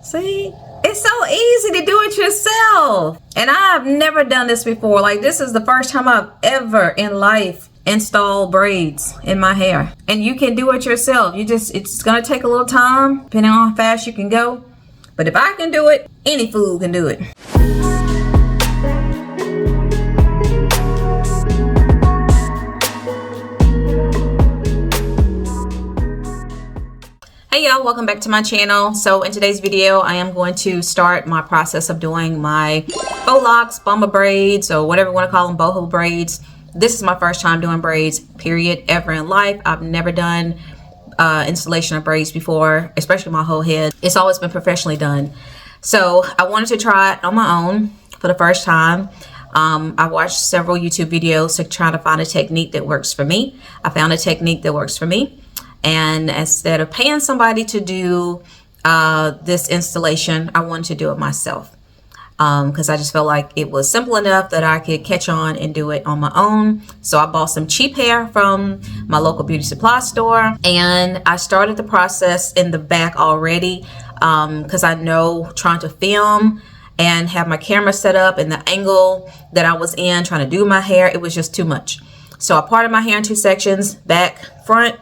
See, it's so easy to do it yourself. And I've never done this before. Like, this is the first time I've ever in life installed braids in my hair. And you can do it yourself. It's gonna take a little time depending on how fast you can go. But if I can do it, any fool can do it. Hey y'all, welcome back to my channel. So in today's video, I am going to start my process of doing my faux locks, Boho braids, or whatever you want to call them, boho braids. This is my first time doing braids, period, ever in life. I've never done installation of braids before, especially my whole head. It's always been professionally done. So I wanted to try it on my own for the first time. I watched several YouTube videos to try to find a technique that works for me. I found a technique that works for me. And instead of paying somebody to do this installation, I wanted to do it myself. Because I just felt like it was simple enough that I could catch on and do it on my own. So I bought some cheap hair from my local beauty supply store. And I started the process in the back already. Because I know trying to film and have my camera set up and the angle that I was in trying to do my hair, it was just too much. So I parted my hair in two sections, back, front.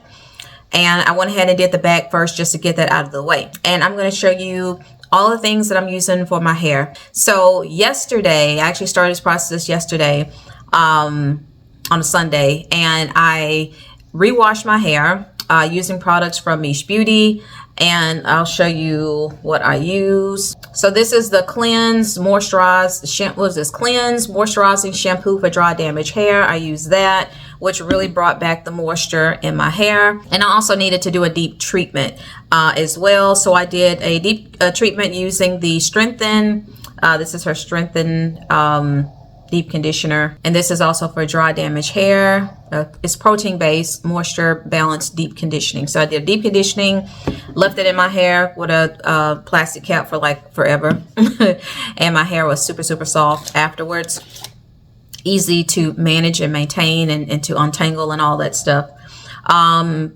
And I went ahead and did the back first just to get that out of the way. And I'm going to show you all the things that I'm using for my hair. So yesterday, I actually started this process yesterday on a Sunday. And I rewashed my hair using products from Mish Beauty. And I'll show you what I use. So this is the Cleanse Moisturize shampoo. This Cleanse Moisturizing Shampoo for Dry Damaged Hair. I use that, which really brought back the moisture in my hair. And I also needed to do a deep treatment as well. So I did a deep treatment using the Strengthen. This is her Strengthen deep conditioner, and this is also for dry damaged hair. It's protein based, moisture balanced deep conditioning. So I did deep conditioning, left it in my hair with a plastic cap for like forever. And my hair was super soft afterwards. Easy to manage and maintain and to untangle and all that stuff.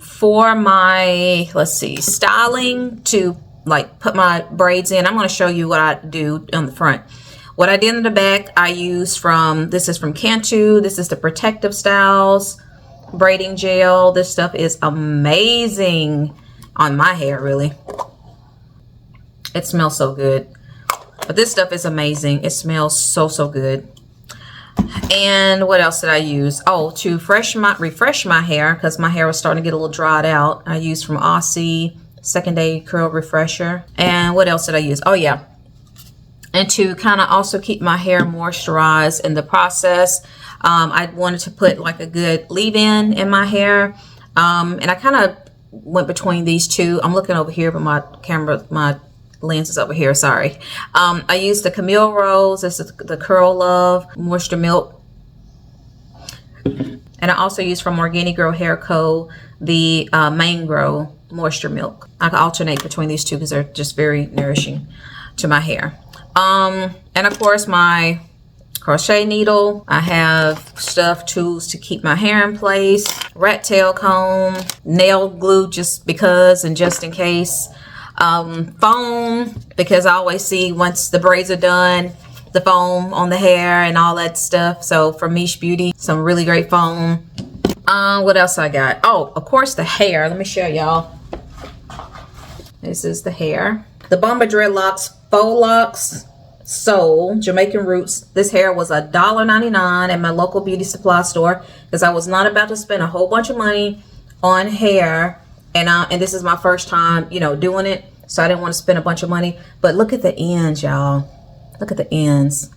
For my, let's see, styling to like put my braids in, I'm going to show you what I do on the front. What I did in the back, I use from, this is from Cantu. This is the Protective Styles braiding gel. This stuff is amazing on my hair, really. It smells so good. But this stuff is amazing. It smells so good. And what else did I use? Oh, to refresh my hair, because my hair was starting to get a little dried out. I used from Aussie Second Day Curl Refresher. And what else did I use? Oh, yeah. And to kind of also keep my hair moisturized in the process, I wanted to put like a good leave-in in my hair. And I kind of went between these two. I'm looking over here, but my camera, my lens is over here, sorry. I used the Camille Rose. This is the Curl Love Moisture Milk. And I also used from Organic Grow Hair Co. the Main Grow Moisture Milk. I can alternate between these two because they're just very nourishing to my hair. And of course my crochet needle. I have stuff, tools to keep my hair in place, rat tail comb, nail glue just because and just in case, foam, because I always see once the braids are done, the foam on the hair and all that stuff. So from Mish Beauty, some really great foam. What else I got? Oh, of course the hair. Let me show y'all. This is the hair. The Boho Dreadlocks Faux Locs Soul Jamaican Roots. This hair was $1.99 at my local beauty supply store because I was not about to spend a whole bunch of money on hair, and this is my first time, you know, doing it, so I didn't want to spend a bunch of money. But look at the ends, y'all. Look at the ends.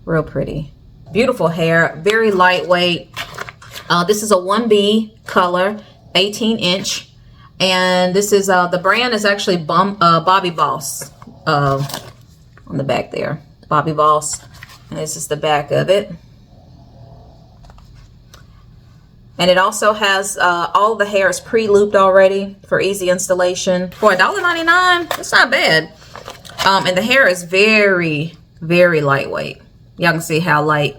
Real pretty. Beautiful hair. Very lightweight. This is a 1B color, 18-inch. And this is, the brand is actually Bobby Boss on the back there. Bobby Boss. And this is the back of it. And it also has, all the hair is pre-looped already for easy installation. For $1.99, it's not bad. And the hair is very, very lightweight. Y'all can see how light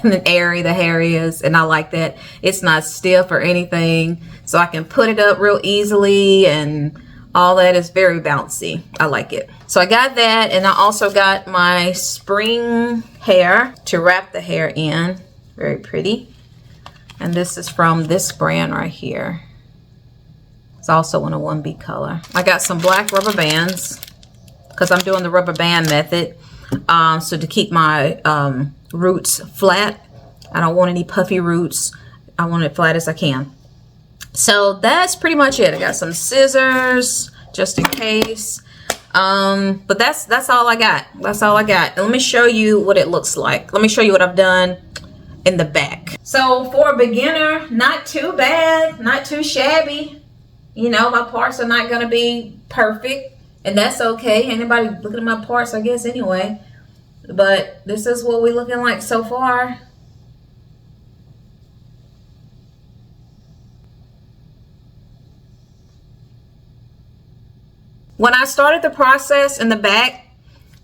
and airy the hair is, and I like that. It's not stiff or anything, so I can put it up real easily and All that is very bouncy. I like it. So I got that, and I also got my spring hair to wrap the hair in. Very pretty. And this is from this brand right here. It's also in a 1B color. I got some black rubber bands because I'm doing the rubber band method. So to keep my roots flat, I don't want any puffy roots. I want it flat as I can. So that's pretty much it. I got some scissors just in case. But that's all I got. That's all I got. And let me show you what it looks like. Let me show you what I've done in the back. So for a beginner, not too bad, not too shabby. You know, my parts are not gonna be perfect, and that's okay. Anybody looking at my parts, I guess, anyway. But this is what we're looking like so far. When I started the process in the back,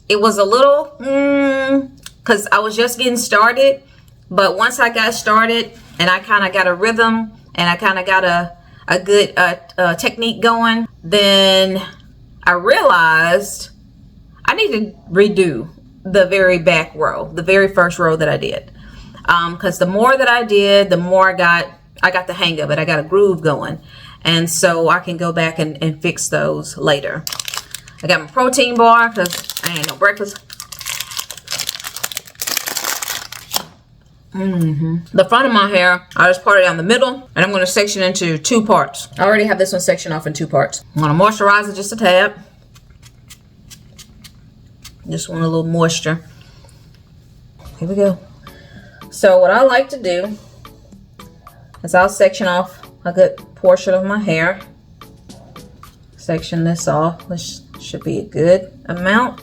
it was a little, because I was just getting started. But once I got started and I kind of got a rhythm and I kind of got a good technique going, then I realized I need to redo the very back row, the very first row that I did. Because the more that I did, the more I got the hang of it. I got a groove going. And so I can go back and fix those later. I got my protein bar because I ain't no breakfast. The front of my hair, I just part it down the middle, and I'm going to section into 2 parts. I already have this one sectioned off in 2 parts. I'm going to moisturize it just a tad. Just want a little moisture. Here we go. So what I like to do is I'll section off a good portion of my hair. Section this off. This should be a good amount.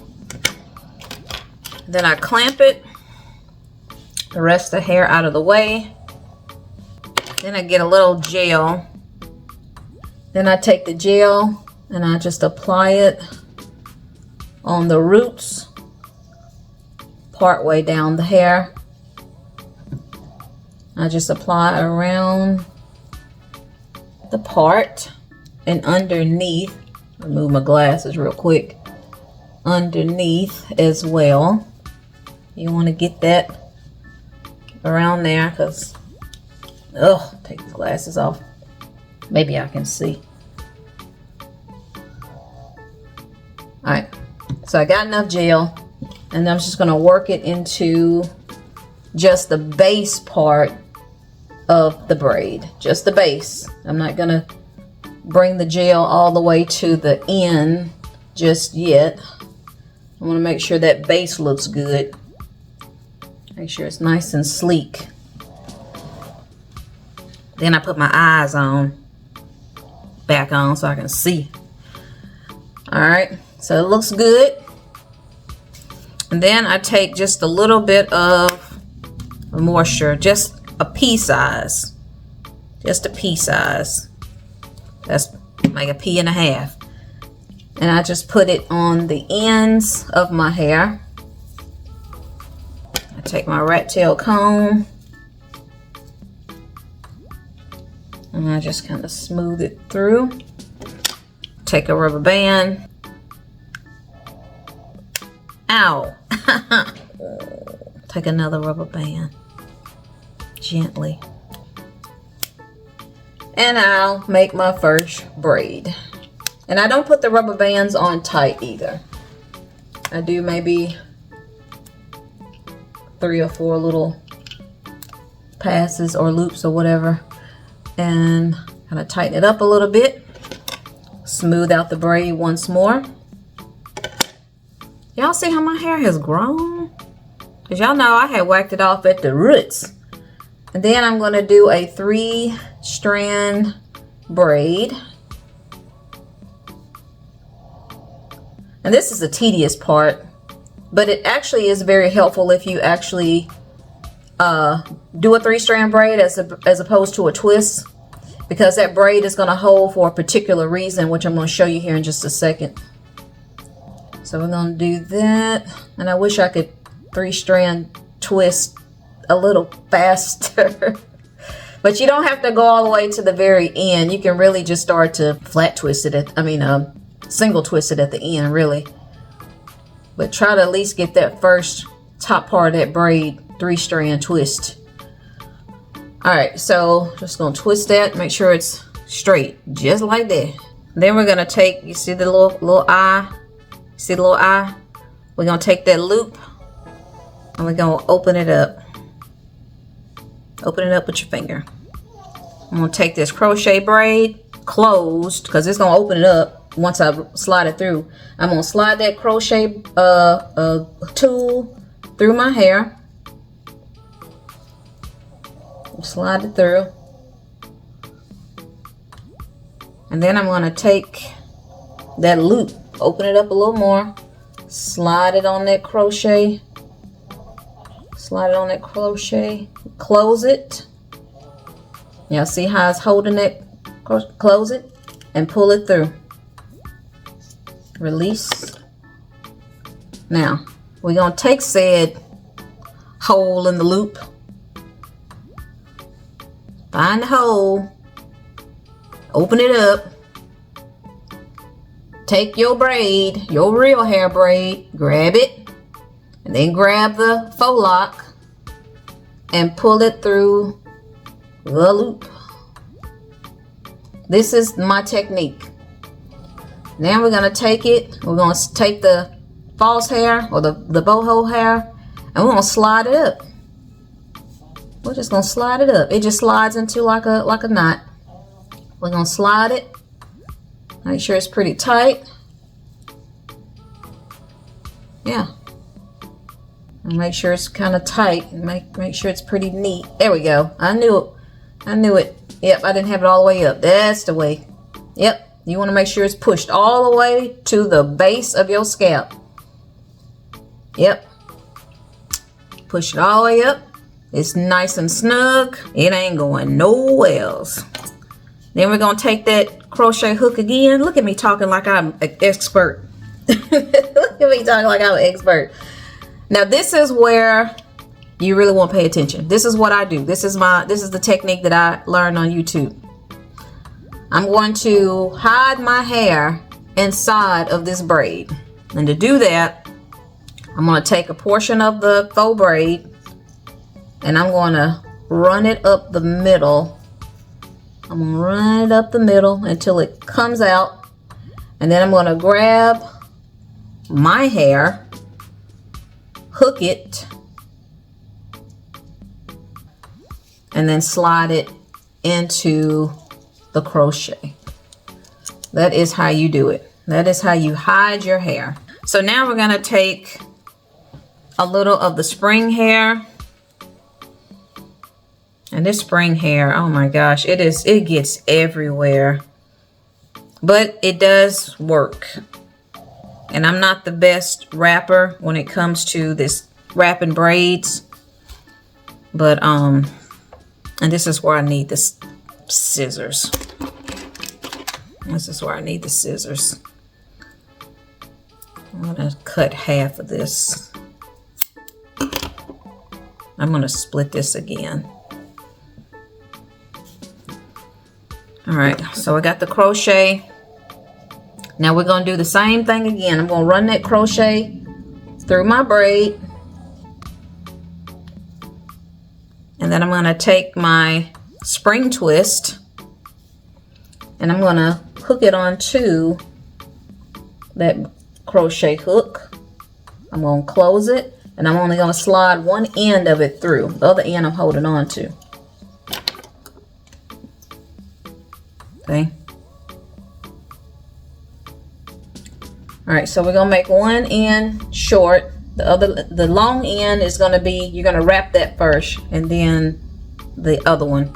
Then I clamp it. The rest of the hair out of the way. Then I get a little gel. Then I take the gel and I just apply it on the roots, part way down the hair. I just apply around the part and underneath. Remove my glasses real quick. Underneath as well. You want to get that around there because, take the glasses off. Maybe I can see. Alright, so I got enough gel, and I'm just going to work it into just the base part of the braid. Just the base. I'm not going to bring the gel all the way to the end just yet. I want to make sure that base looks good. Make sure it's nice and sleek. Then I put my eyes back on so I can see. Alright, so it looks good. And then I take just a little bit of moisture, just a pea size. Just a pea size. That's like a pea and a half. And I just put it on the ends of my hair. I take my rat tail comb and I just kind of smooth it through. Take a rubber band. Ow! Take another rubber band. Gently. And I'll make my first braid. And I don't put the rubber bands on tight either. I do maybe 3 or 4 little passes or loops or whatever. And kind of tighten it up a little bit. Smooth out the braid once more. Y'all see how my hair has grown? Because y'all know I had whacked it off at the roots. And then I'm going to do a 3-strand braid. And this is the tedious part, but it actually is very helpful if you actually do a 3-strand braid as opposed to a twist, because that braid is going to hold for a particular reason, which I'm going to show you here in just a second. So we're going to do that, and I wish I could 3-strand twist a little faster. But you don't have to go all the way to the very end. You can really just start to flat twist it single twist it at the end, really. But try to at least get that first top part of that braid 3-strand twist. Alright, so just gonna twist that, make sure it's straight, just like that. Then we're gonna take, you see the little eye? See the little eye? We're gonna take that loop and we're gonna open it up. Open it up with your finger. I'm gonna take this crochet braid closed, because it's gonna open it up once I slide it through. I'm gonna slide that crochet tool through my hair. Slide it through. And then I'm gonna take that loop, open it up a little more, slide it on that crochet. Slide it on that crochet, close it. Y'all see how it's holding it? Close it and pull it through. Release. Now, we're gonna take said hole in the loop. Find the hole. Open it up. Take your braid, your real hair braid, grab it, and then grab the faux lock and pull it through the loop. This is my technique. Now we're gonna take it, we're gonna take the false hair or the boho hair, and we're gonna slide it up. We're just gonna slide it up. It just slides into like a knot. We're gonna slide it. Make sure it's pretty tight. Yeah. And make sure it's kind of tight. And make sure it's pretty neat. There we go. I knew it. I knew it. Yep, I didn't have it all the way up. That's the way. Yep. You want to make sure it's pushed all the way to the base of your scalp. Yep. Push it all the way up. It's nice and snug. It ain't going nowhere else. Then we're going to take that crochet hook again. Look at me talking like I'm an expert. Look at me talking like I'm an expert. Now this is where you really want to pay attention. This is what I do. This is the technique that I learned on YouTube. I'm going to hide my hair inside of this braid. And to do that, I'm going to take a portion of the faux braid and I'm going to run it up the middle. I'm going to run it up the middle until it comes out. And then I'm going to grab my hair, hook it, and then slide it into the crochet. That is how you do it. That is how you hide your hair. So now we're going to take a little of the spring hair. And this spring hair, oh my gosh, it gets everywhere. But it does work. And I'm not the best wrapper when it comes to this wrapping braids. But and this is where I need the scissors. This is where I need the scissors. I'm gonna cut half of this. I'm gonna split this again. All right, so I got the crochet. Now we're gonna do the same thing again. I'm gonna run that crochet through my braid. And then I'm gonna take my spring twist and I'm gonna hook it onto that crochet hook. I'm gonna close it and I'm only gonna slide one end of it through. The other end I'm holding on to. Okay. All right, so we're gonna make one end short. The long end is gonna be, you're gonna wrap that first and then the other one.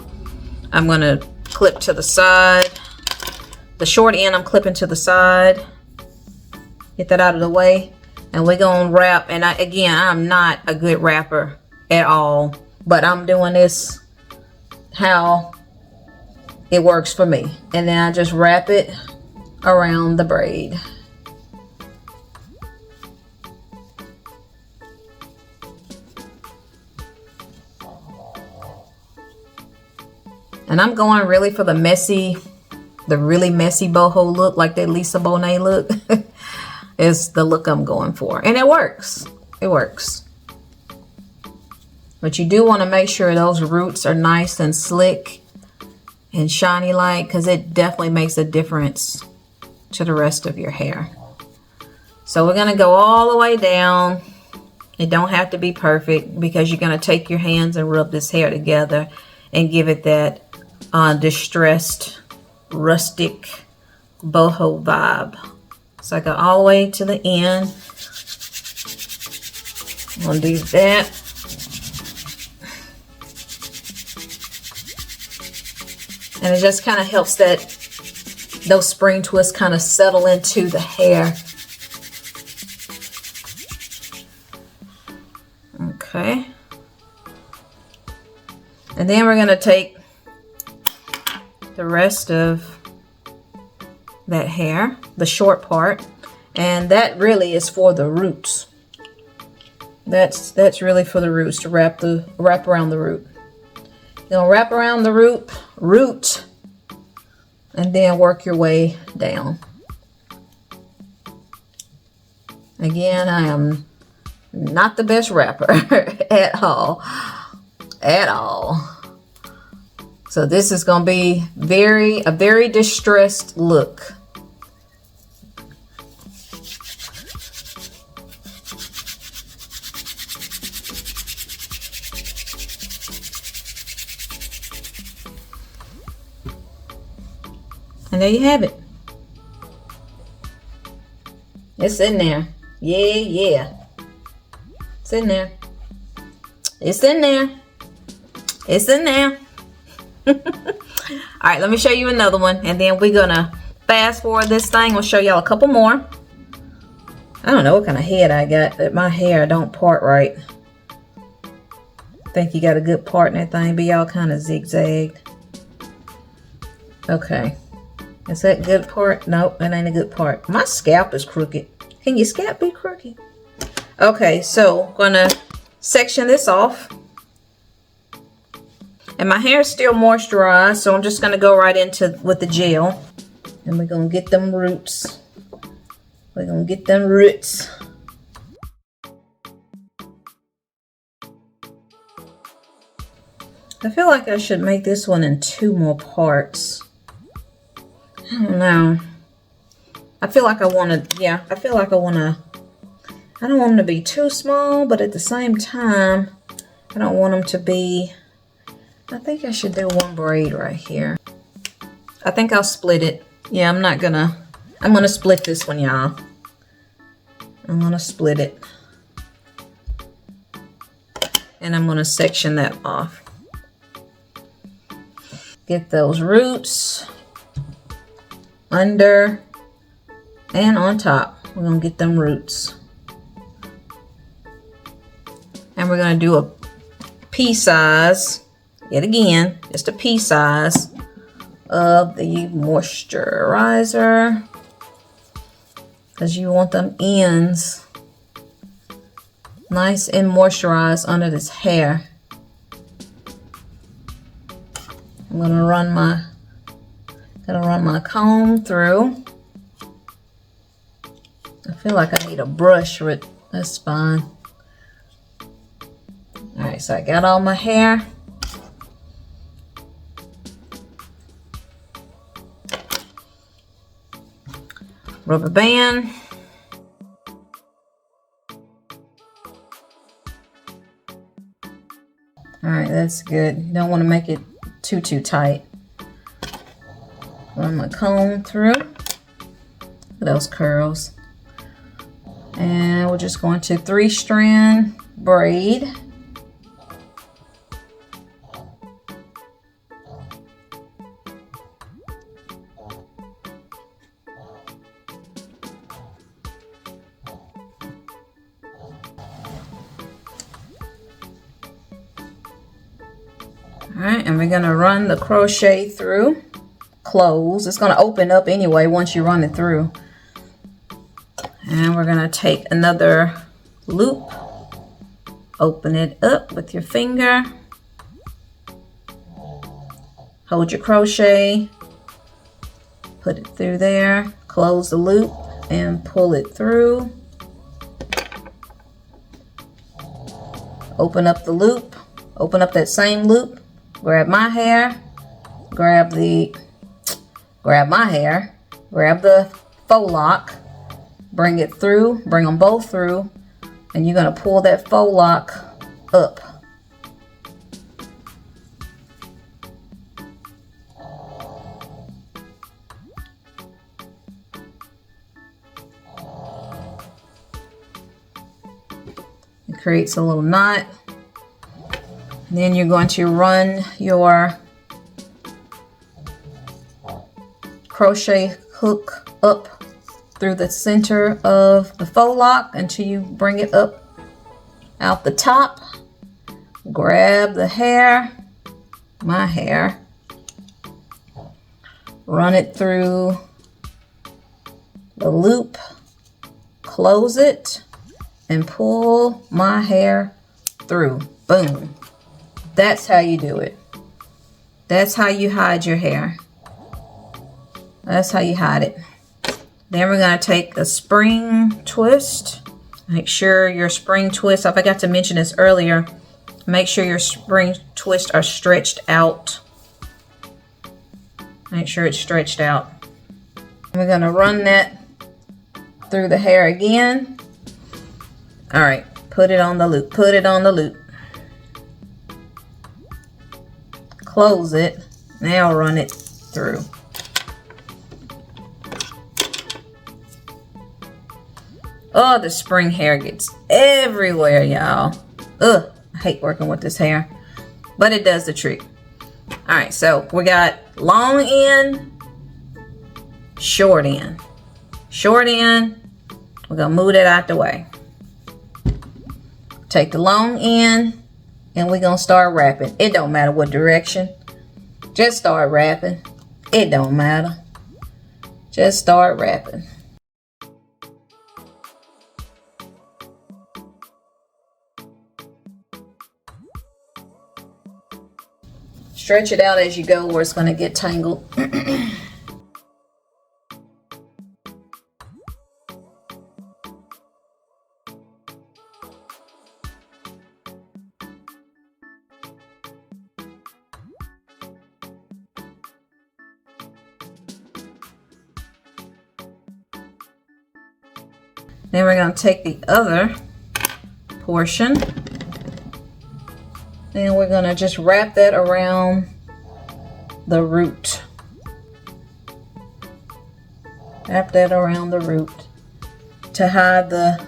I'm gonna clip to the side. The short end I'm clipping to the side. Get that out of the way. And we're gonna wrap, and again, I'm not a good wrapper at all, but I'm doing this how it works for me. And then I just wrap it around the braid. And I'm going really for the really messy boho look, like that Lisa Bonet look. Is the look I'm going for. And it works. It works. But you do want to make sure those roots are nice and slick and shiny like, because it definitely makes a difference to the rest of your hair. So we're going to go all the way down. It don't have to be perfect, because you're going to take your hands and rub this hair together and give it that distressed, rustic boho vibe. So I go all the way to the end. I'm going to do that. And it just kind of helps those spring twists kind of settle into the hair. Okay. And then we're going to take the rest of that hair, the short part, and that really is for the roots. That's really for the roots, to wrap around the root. You're gonna wrap around the root, and then work your way down. Again, I am not the best wrapper at all. So this is gonna be a very distressed look. And there you have it. It's in there. Yeah. It's in there. It's in there. It's in there. All right, let me show you another one, and then we're gonna fast forward this thing. I'll show y'all a couple more. I don't know what kind of head I got, but my hair don't part right. I think you got a good part in that thing, but y'all kind of zigzagged. Okay. Is that good part? Nope, that ain't a good part. My scalp is crooked. Can your scalp be crooked? Okay, so I'm gonna section this off. And my hair is still moisturized, so I'm just gonna go right into with the gel. And we're gonna get them roots. We're gonna get them roots. I feel like I should make this one in 2 more parts. I don't know. I feel like I want to, I don't want them to be too small, but at the same time, I don't want them to be, I think I should do 1 braid right here. I think I'll split it. Yeah, I'm gonna split this one, y'all. I'm gonna split it. And I'm gonna section that off. Get those roots under and on top. We're gonna get them roots. And we're gonna do a pea size, yet again, just a pea size of the moisturizer, because you want them ends nice and moisturized under this hair. I'm gonna run my comb through. I feel like I need a brush, but that's fine. All right, so I got all my hair. Rubber band. All right, that's good. You don't want to make it too tight. Run my comb through. Look at those curls. And we're just going to 3-strand braid. All right, and we're gonna run the crochet through, close. It's gonna open up anyway once you run it through. And we're gonna take another loop, open it up with your finger, hold your crochet, put it through there, close the loop and pull it through. Open up the loop, open up that same loop, grab my hair, grab the faux lock, bring it through, bring them both through, and you're gonna pull that faux lock up. It creates a little knot. And then you're going to run your crochet hook up through the center of the faux lock until you bring it up out the top. Grab the hair, my hair, run it through the loop, close it, and pull my hair through. Boom. That's how you do it. That's how you hide your hair. That's how you hide it. Then we're going to take a spring twist. Make sure your spring twists, I forgot to mention this earlier, make sure your spring twists are stretched out. Make sure it's stretched out. We're going to run that through the hair again. All right, put it on the loop, put it on the loop. Close it, now run it through. Oh, the spring hair gets everywhere, y'all. Ugh, I hate working with this hair, but it does the trick. All right, so we got long end, short end. Short end, we're gonna move that out the way. Take the long end, and we're gonna start wrapping. It don't matter what direction. Just start wrapping. It don't matter. Just start wrapping. Stretch it out as you go or it's gonna get tangled. Then we're going to take the other portion and we're going to just wrap that around the root. Wrap that around the root to hide the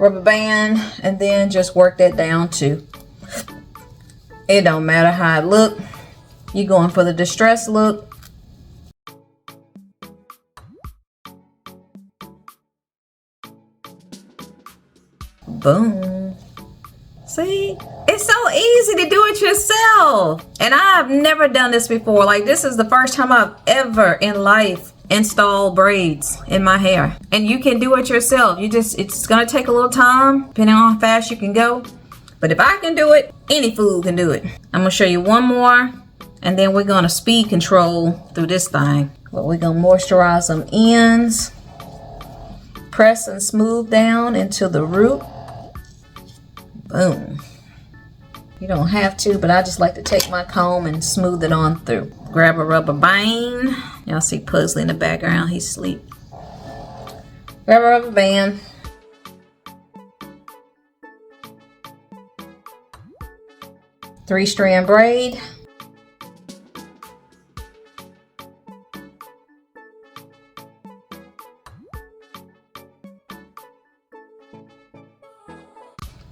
rubber band, and then just work that down too. It don't matter how it look. You're going for the distressed look. Boom. See, it's so easy to do it yourself. And I've never done this before. Like, this is the first time I've ever in life installed braids in my hair. And you can do it yourself. It's gonna take a little time depending on how fast you can go. But if I can do it, any fool can do it. I'm gonna show you one more, and then we're gonna speed control through this thing. But we're gonna moisturize some ends. Press and smooth down into the root. Boom. You don't have to, but I just like to take my comb and smooth it on through. Grab a rubber band. Y'all see Puzzle in the background, he's asleep. Grab a rubber band. Three-strand braid.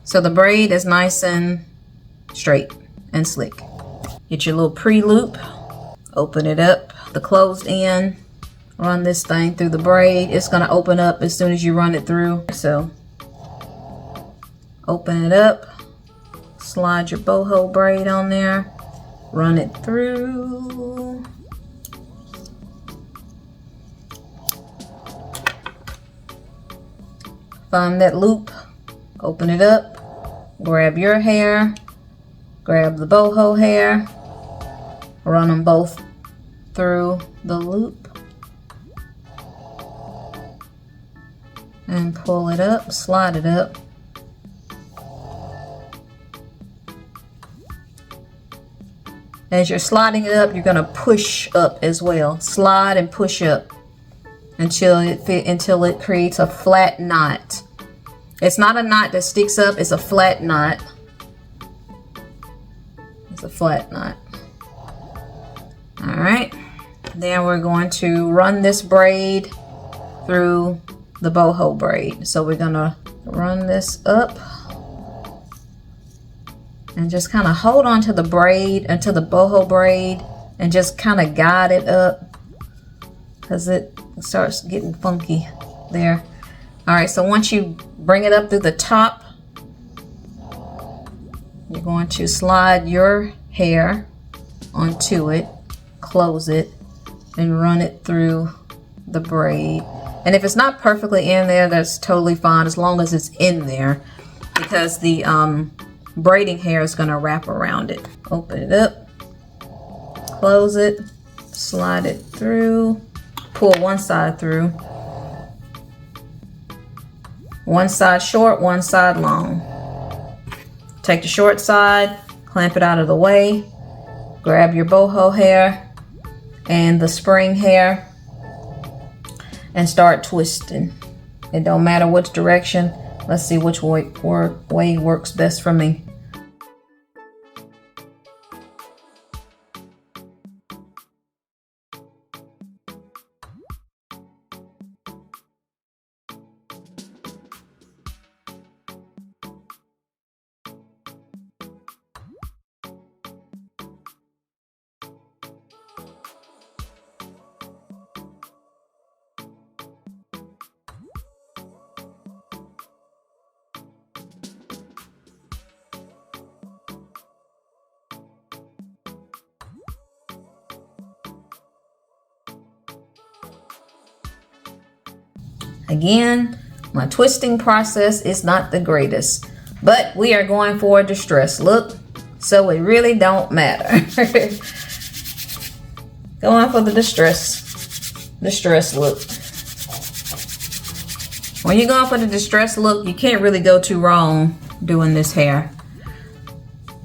So the braid is nice and straight and slick. Get your little pre-loop, open it up, the closed end, run this thing through the braid. It's gonna open up as soon as you run it through. So open it up, slide your boho braid on there, run it through. Find that loop, open it up. Grab your hair, grab the boho hair, Run them both through the loop and pull it up, slide it up. As you're sliding it up, you're going to push up as well. Slide and push up until it creates a flat knot. It's not a knot that sticks up, it's a flat knot. It's a flat knot. All right. Then we're going to run this braid through the boho braid. So we're going to run this up and just kind of hold on to the braid, until the boho braid, and just kind of guide it up because it starts getting funky there. All right, so once you bring it up through the top, you're going to slide your hair onto it, close it, and run it through the braid. And if it's not perfectly in there, that's totally fine, as long as it's in there, because the braiding hair is going to wrap around it. Open it up, close it, slide it through, pull one side through. One side short, one side long. Take the short side, clamp it out of the way, grab your boho hair and the spring hair and start twisting. It don't matter which direction. Let's see which way works best for me. Again, my twisting process is not the greatest, but we are going for a distress look, so it really don't matter. Going for the distress look. When you're going for the distress look, you can't really go too wrong doing this hair.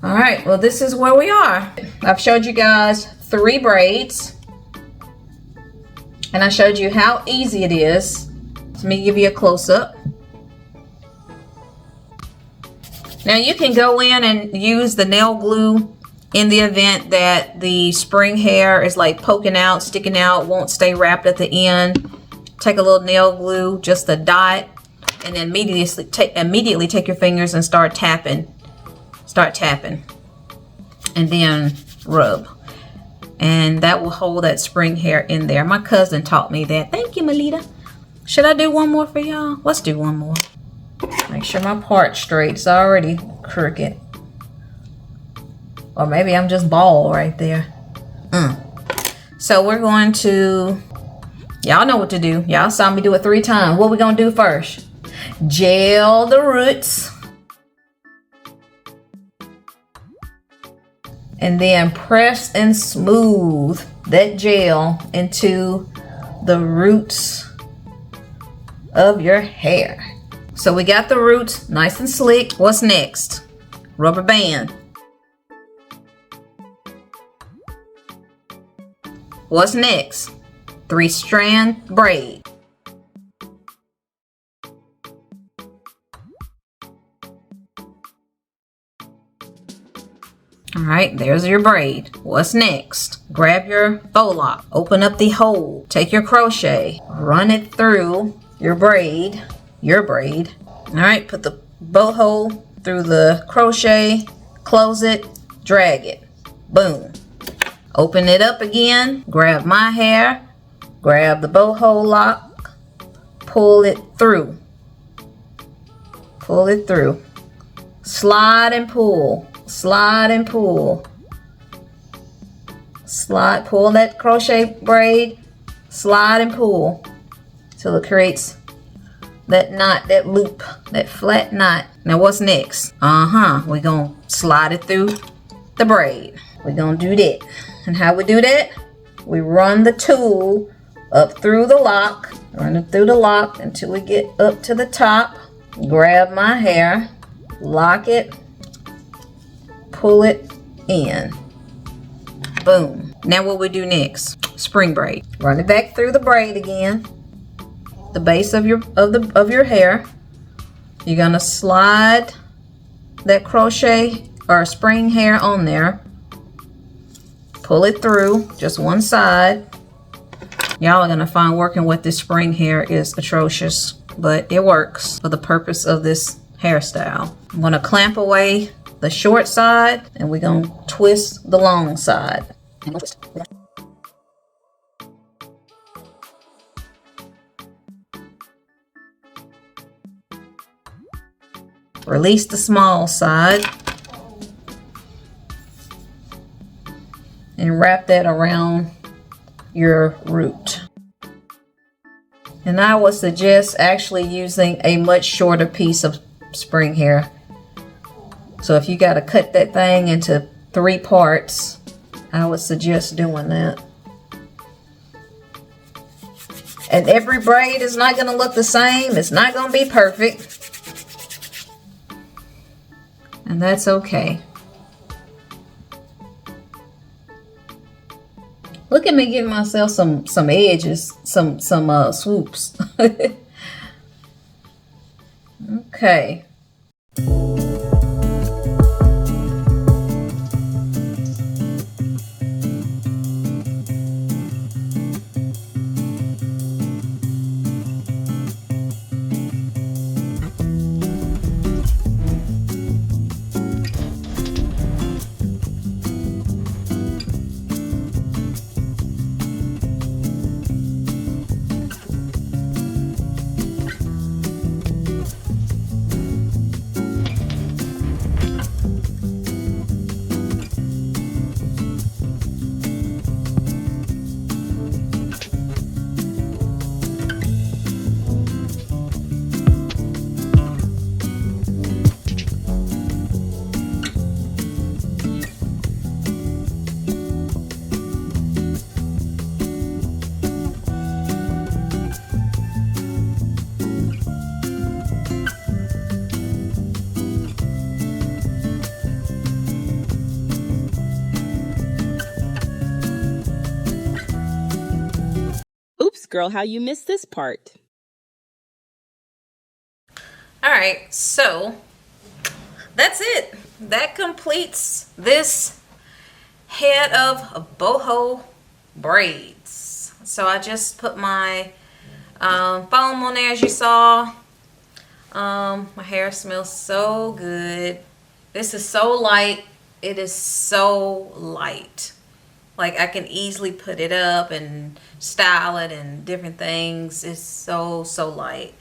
All right, well, this is where we are. I've showed you guys 3 braids, and I showed you how easy it is. Let me give you a close-up. Now you can go in and use the nail glue in the event that the spring hair is like poking out, sticking out, won't stay wrapped at the end. Take a little nail glue, just a dot, and then immediately take your fingers and start tapping. Start tapping. And then rub. And that will hold that spring hair in there. My cousin taught me that. Thank you, Melita. Should I do one more for y'all? Let's do one more. Make sure my part's straight. It's already crooked. Or maybe I'm just bald right there. So we're going to, y'all know what to do. Y'all saw me do it 3 times. What we gonna do first? Gel the roots. And then press and smooth that gel into the roots of your hair. So we got the roots nice and slick. What's next? Rubber band. What's next? 3-strand braid. All right, there's your braid. What's next? Grab your faux loc, open up the hole, take your crochet, run it through your braid. All right, put the boho through the crochet, close it, drag it, boom. Open it up again, grab my hair, grab the boho loc, pull it through. Pull it through. Slide and pull, slide and pull. Slide, pull that crochet braid, slide and pull till it creates that knot, that loop, that flat knot. Now what's next? We're gonna slide it through the braid. We're gonna do that. And how we do that? We run the tool up through the lock, run it through the lock until we get up to the top. Grab my hair, lock it, pull it in. Boom. Now what we do next? Spring braid. Run it back through the braid again, the base of your hair. You're gonna slide that crochet or spring hair on there. Pull it through just one side. Y'all are gonna find working with this spring hair is atrocious, but it works for the purpose of this hairstyle. I'm gonna clamp away the short side and we're gonna twist the long side. Release the small side and wrap that around your root. And I would suggest actually using a much shorter piece of spring hair. So if you got to cut that thing into 3 parts, I would suggest doing that. And every braid is not going to look the same. It's not going to be perfect. And that's okay. Look at me giving myself some edges, some swoops. Okay. Oops, girl, how you missed this part? All right, so that's it. That completes this head of boho braids. So I just put my foam on there, as you saw. My hair smells so good. This is so light. It is so light. Like I can easily put it up and style it and different things. It's so light.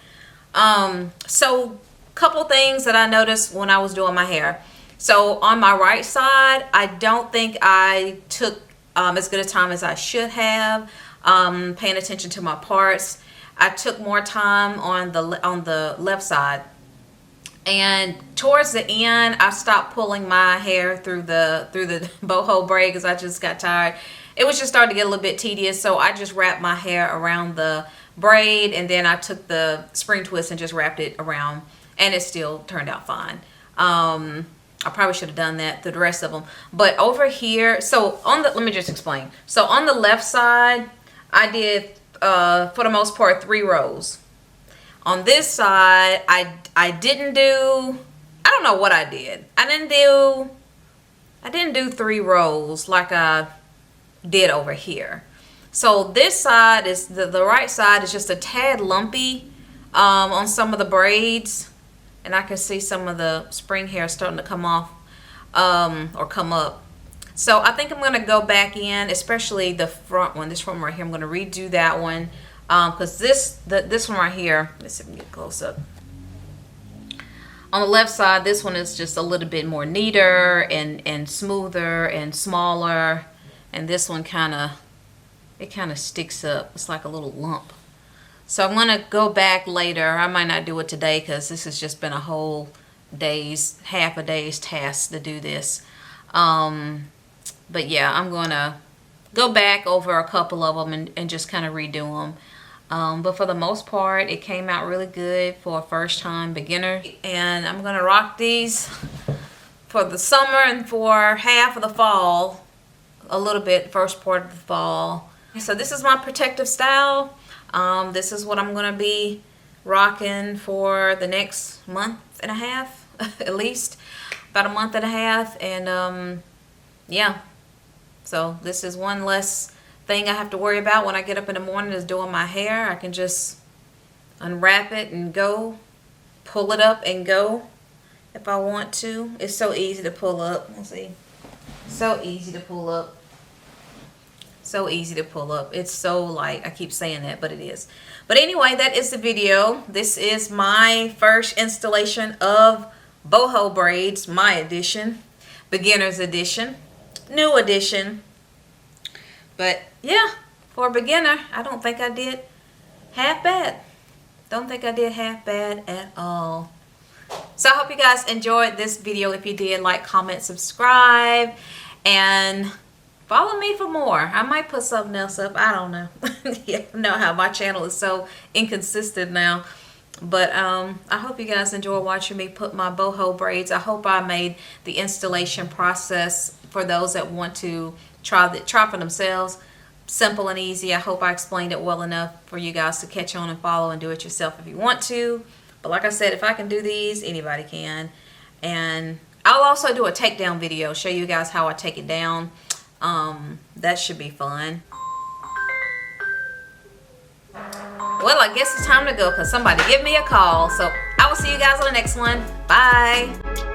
So couple things that I noticed when I was doing my hair. So on my right side, I don't think I took as good a time as I should have, paying attention to my parts. I took more time on the left side. And towards the end, I stopped pulling my hair through the boho braid because I just got tired. It was just starting to get a little bit tedious, so I just wrapped my hair around the braid, and then I took the spring twist and just wrapped it around, and it still turned out fine. I probably should have done that through the rest of them. But over here, so let me just explain. So on the left side, I did for the most part 3 rows. On this side, I didn't do, I don't know what I did. I didn't do 3 rows like I did over here. So this side is, the right side is just a tad lumpy on some of the braids. And I can see some of the spring hair starting to come off or come up. So I think I'm going to go back in, especially the front one, this front one right here. I'm going to redo that one. Because this one right here, let's see if we can get close up. On the left side, this one is just a little bit more neater and smoother and smaller. And this one kind of sticks up. It's like a little lump. So I'm going to go back later. I might not do it today because this has just been a whole half a day's task to do this. But yeah, I'm going to go back over a couple of them and just kind of redo them. But for the most part, it came out really good for a first time beginner. And I'm gonna rock these for the summer and for half of the fall, a little bit first part of the fall. So this is my protective style. This is what I'm gonna be rocking for the next month and a half, at least about a month and a half. And yeah, so this is one less thing I have to worry about when I get up in the morning is doing my hair. I can just unwrap it and go, pull it up and go if I want to. It's so easy to pull up. Let's see. So easy to pull up. So easy to pull up. It's so light. I keep saying that, but it is. But anyway, that is the video. This is my first installation of Boho Braids, my edition, beginner's edition, new edition. But yeah, for a beginner, I don't think I did half bad. Don't think I did half bad at all. So I hope you guys enjoyed this video. If you did, like, comment, subscribe, and follow me for more. I might put something else up. I don't know. You know how my channel is so inconsistent now. But I hope you guys enjoy watching me put my boho braids. I hope I made the installation process for those that want to try for themselves simple and easy. I hope I explained it well enough for you guys to catch on and follow and do it yourself if you want to. But like I said, if I can do these, anybody can. And I'll also do a takedown video, show you guys how I take it down. That should be fun. Well, I guess it's time to go because somebody give me a call. So I will see you guys on the next one. Bye.